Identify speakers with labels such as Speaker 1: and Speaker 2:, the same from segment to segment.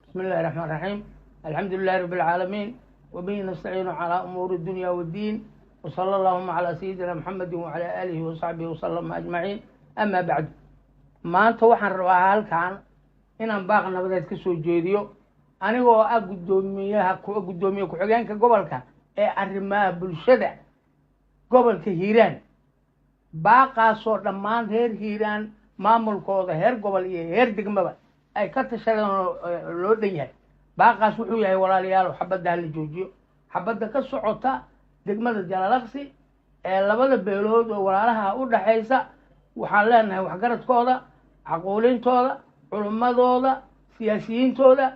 Speaker 1: بسم الله الرحمن الرحيم. الحمد لله رب العالمين، وبه نستعين على أمور الدنيا والدين، وصلى اللهم على سيدنا محمد وعلى آله وصحبه وسلم أجمعين. أما بعد، ما أنت وحن رواها هالكان إن باقنا بدأت كسو جيديو anigoo ah gudoomiye ku-xigeenka gobolka ee arrimaha bulshada gobolka Hiiraan. baaqaasoo dhammaan reer Hiiraan maamulkooda heer gobol iyo heer degmaba ay ka tashadeen loo dhan yahay. baaqaas wuxuu yahay walaalayaal xabadda la joojiyo, xabadda ka socota degmada Jalalaqsi ee labada beelood oo walaalaha u dhaxaysa. waxaan leenahay waxgaradkooda, aqoolintooda, culimadooda, siyaasiyiintooda,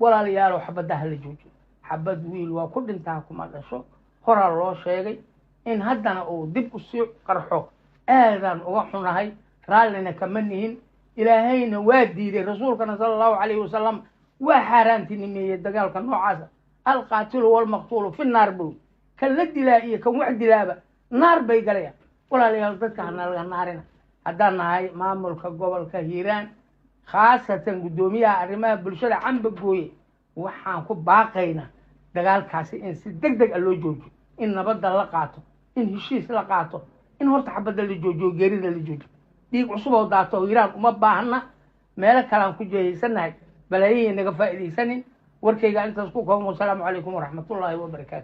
Speaker 1: walaalayaal xabadda la joojiyo. xabad wiil waa ku dhintaa kuma dhasho. horaa loo sheegay in haddana uu dib u sii qarxo aadan uga xunahay, raallina kama nihin. ilaahayna waa diiday, rasuulkana sallallahu alayhi wasallam waa xaaraantinimeeyey dagaalka noocaasa. alqaatilu walmaqtuulu fi naar buu kan la dilaa iyo kan wax dilaaba naar bay galayaan. walaalayaal dadka hana laga naarina. haddaan nahay maamulka gobolka Hiiraan, khaasatan gudoomiyaha arrimaha bulshada Camba Gooye, waxaan ku baaqaynaa dagaalkaasi in si degdeg ah loo joojiyo, in nabadda la qaato, in heshiis la qaato, in horta xabadda la joojiyo, geerida la joojiyo. dhiig cusub oo daato Hiiraan uma baahna. meelo kale aan ku jeeysanahay balaayihiin naga faa'iidaysanin. warkayga intaas ku kooban. Wassalaamu calaykum waraxmatullaahi wabarakaatu.